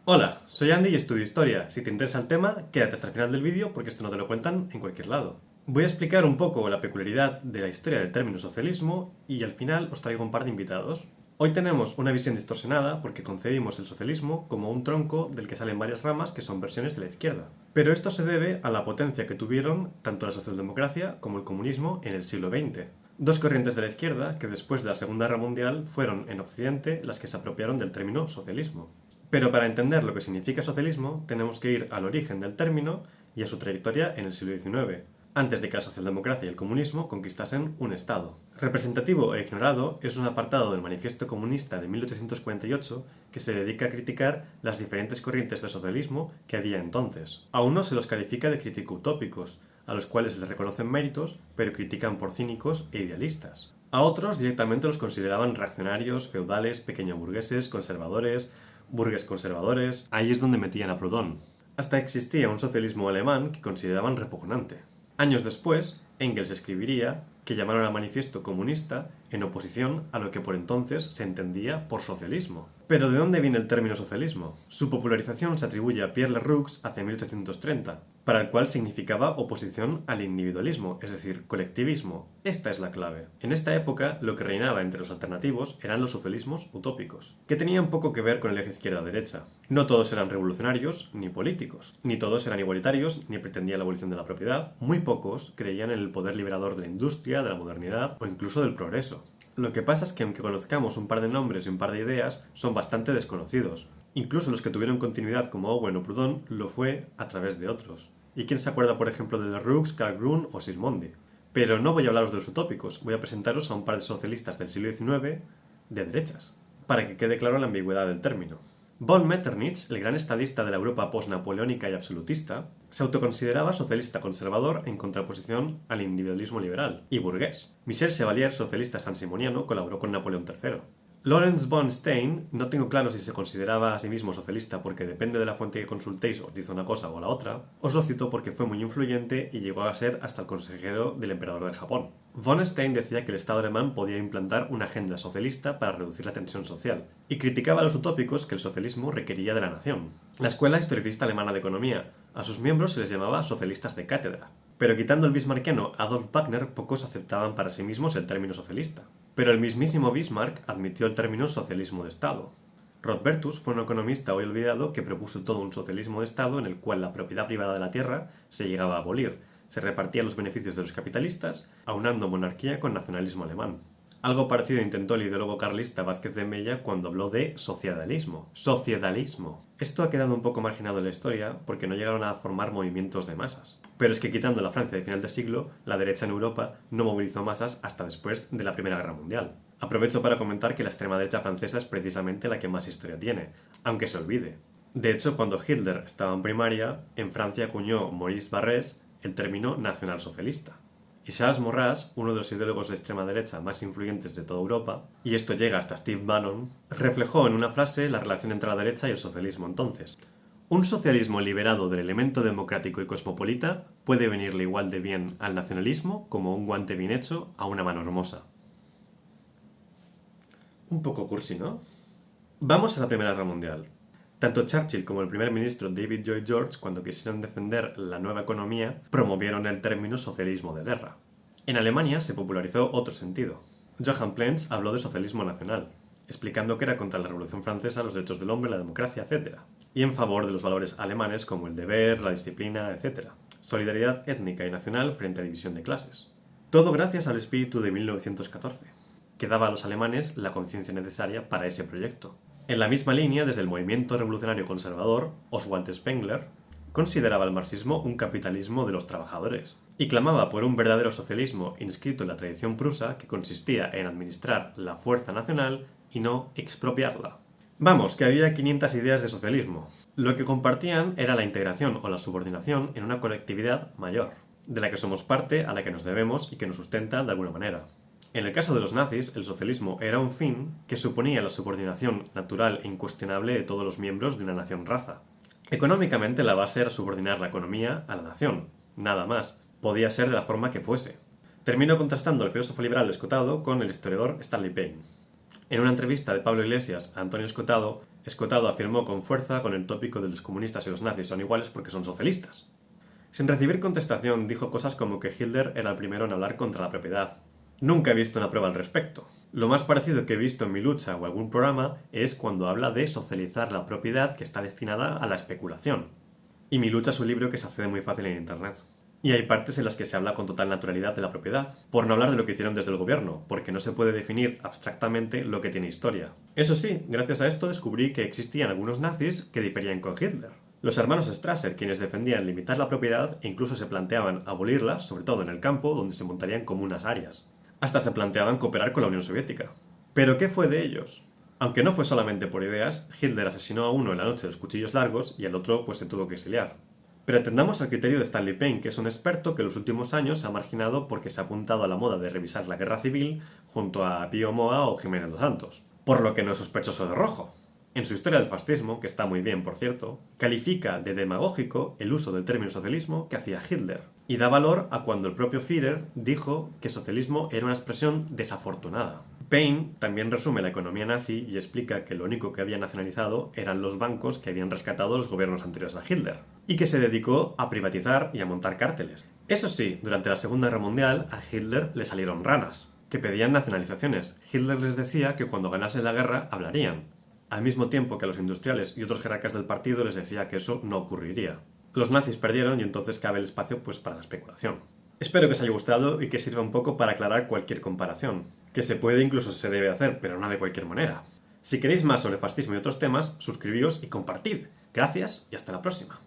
Hola, soy Andy y estudio Historia. Si te interesa el tema, quédate hasta el final del vídeo porque esto no te lo cuentan en cualquier lado. Voy a explicar un poco la peculiaridad de la historia del término socialismo y al final os traigo un par de invitados. Hoy tenemos una visión distorsionada porque concebimos el socialismo como un tronco del que salen varias ramas que son versiones de la izquierda. Pero esto se debe a la potencia que tuvieron tanto la socialdemocracia como el comunismo en el siglo XX. Dos corrientes de la izquierda que después de la Segunda Guerra Mundial fueron en Occidente las que se apropiaron del término socialismo. Pero para entender lo que significa socialismo, tenemos que ir al origen del término y a su trayectoria en el siglo XIX, antes de que la socialdemocracia y el comunismo conquistasen un Estado. Representativo e ignorado es un apartado del Manifiesto Comunista de 1848 que se dedica a criticar las diferentes corrientes de socialismo que había entonces. A unos se los califica de crítico-utópicos, a los cuales les reconocen méritos, pero critican por cínicos e idealistas. A otros directamente los consideraban reaccionarios, feudales, pequeñoburgueses, conservadores, burgues conservadores. Ahí es donde metían a Proudhon. Hasta existía un socialismo alemán que consideraban repugnante. Años después, Engels escribiría que llamaron al manifiesto comunista en oposición a lo que por entonces se entendía por socialismo. Pero ¿de dónde viene el término socialismo? Su popularización se atribuye a Pierre Leroux hacia 1830, para el cual significaba oposición al individualismo, es decir, colectivismo. Esta es la clave. En esta época, lo que reinaba entre los alternativos eran los socialismos utópicos, que tenían poco que ver con el eje izquierda-derecha. No todos eran revolucionarios ni políticos, ni todos eran igualitarios ni pretendían la abolición de la propiedad. Muy pocos creían en el poder liberador de la industria, de la modernidad o incluso del progreso. Lo que pasa es que aunque conozcamos un par de nombres y un par de ideas, son bastante desconocidos. Incluso los que tuvieron continuidad como Owen o Proudhon lo fue a través de otros. ¿Y quién se acuerda, por ejemplo, de Leroux, Karl Grun o Sismondi? Pero no voy a hablaros de los utópicos, voy a presentaros a un par de socialistas del siglo XIX de derechas, para que quede claro la ambigüedad del término. Von Metternich, el gran estadista de la Europa post-napoleónica y absolutista, se autoconsideraba socialista conservador en contraposición al individualismo liberal y burgués. Michel Chevalier, socialista sansimoniano, colaboró con Napoleón III. Lawrence von Stein, no tengo claro si se consideraba a sí mismo socialista porque depende de la fuente que consultéis os dice una cosa o la otra, os lo cito porque fue muy influyente y llegó a ser hasta el consejero del emperador de Japón. Von Stein decía que el Estado alemán podía implantar una agenda socialista para reducir la tensión social, y criticaba a los utópicos que el socialismo requería de la nación. La Escuela Historicista Alemana de Economía, a sus miembros se les llamaba socialistas de cátedra. Pero quitando el bismarckiano Adolf Wagner, pocos aceptaban para sí mismos el término socialista. Pero el mismísimo Bismarck admitió el término socialismo de Estado. Rothbertus fue un economista hoy olvidado que propuso todo un socialismo de Estado en el cual la propiedad privada de la tierra se llegaba a abolir, se repartían los beneficios de los capitalistas, aunando monarquía con nacionalismo alemán. Algo parecido intentó el ideólogo carlista Vázquez de Mella cuando habló de sociedalismo. Sociedalismo. Esto ha quedado un poco marginado en la historia porque no llegaron a formar movimientos de masas. Pero es que quitando la Francia de final de siglo, la derecha en Europa no movilizó masas hasta después de la Primera Guerra Mundial. Aprovecho para comentar que la extrema derecha francesa es precisamente la que más historia tiene, aunque se olvide. De hecho, cuando Hitler estaba en primaria, en Francia acuñó Maurice Barrès el término nacionalsocialista. Y Charles Maurras, uno de los ideólogos de extrema derecha más influyentes de toda Europa, y esto llega hasta Steve Bannon, reflejó en una frase la relación entre la derecha y el socialismo entonces. Un socialismo liberado del elemento democrático y cosmopolita puede venirle igual de bien al nacionalismo como un guante bien hecho a una mano hermosa. Un poco cursi, ¿no? Vamos a la Primera Guerra Mundial. Tanto Churchill como el primer ministro David Lloyd George, cuando quisieron defender la nueva economía, promovieron el término socialismo de guerra. En Alemania se popularizó otro sentido. Johann Plenz habló de socialismo nacional, explicando que era contra la Revolución Francesa, los derechos del hombre, la democracia, etc. Y en favor de los valores alemanes como el deber, la disciplina, etc. Solidaridad étnica y nacional frente a división de clases. Todo gracias al espíritu de 1914, que daba a los alemanes la conciencia necesaria para ese proyecto. En la misma línea, desde el movimiento revolucionario conservador, Oswald Spengler consideraba el marxismo un capitalismo de los trabajadores y clamaba por un verdadero socialismo inscrito en la tradición prusa que consistía en administrar la fuerza nacional y no expropiarla. Vamos, que había 500 ideas de socialismo. Lo que compartían era la integración o la subordinación en una colectividad mayor, de la que somos parte, a la que nos debemos y que nos sustenta de alguna manera. En el caso de los nazis, el socialismo era un fin que suponía la subordinación natural e incuestionable de todos los miembros de una nación-raza. Económicamente, la base era subordinar la economía a la nación, nada más. Podía ser de la forma que fuese. Termino contrastando al filósofo liberal Escotado con el historiador Stanley Payne. En una entrevista de Pablo Iglesias a Antonio Escotado, Escotado afirmó con fuerza con el tópico de los comunistas y los nazis son iguales porque son socialistas. Sin recibir contestación, dijo cosas como que Hitler era el primero en hablar contra la propiedad. Nunca he visto una prueba al respecto. Lo más parecido que he visto en Mi lucha o algún programa es cuando habla de socializar la propiedad que está destinada a la especulación. Y Mi lucha es un libro que se accede muy fácil en internet. Y hay partes en las que se habla con total naturalidad de la propiedad, por no hablar de lo que hicieron desde el gobierno, porque no se puede definir abstractamente lo que tiene historia. Eso sí, gracias a esto descubrí que existían algunos nazis que diferían con Hitler. Los hermanos Strasser, quienes defendían limitar la propiedad e incluso se planteaban abolirla, sobre todo en el campo, donde se montarían comunas arias. Hasta se planteaban cooperar con la Unión Soviética. ¿Pero qué fue de ellos? Aunque no fue solamente por ideas, Hitler asesinó a uno en la noche de los cuchillos largos y al otro pues se tuvo que exiliar. Pero atendamos al criterio de Stanley Payne, que es un experto que en los últimos años se ha marginado porque se ha apuntado a la moda de revisar la guerra civil junto a Pío Moa o Jiménez dos Santos, por lo que no es sospechoso de rojo. En su Historia del fascismo, que está muy bien por cierto, califica de demagógico el uso del término socialismo que hacía Hitler, y da valor a cuando el propio Führer dijo que socialismo era una expresión desafortunada. Payne también resume la economía nazi y explica que lo único que había nacionalizado eran los bancos que habían rescatado los gobiernos anteriores a Hitler, y que se dedicó a privatizar y a montar cárteles. Eso sí, durante la Segunda Guerra Mundial a Hitler le salieron ranas, que pedían nacionalizaciones. Hitler les decía que cuando ganasen la guerra hablarían, al mismo tiempo que a los industriales y otros jerarcas del partido les decía que eso no ocurriría. Los nazis perdieron y entonces cabe el espacio pues para la especulación. Espero que os haya gustado y que sirva un poco para aclarar cualquier comparación, que se puede incluso se debe hacer, pero no de cualquier manera. Si queréis más sobre fascismo y otros temas, suscribíos y compartid. Gracias y hasta la próxima.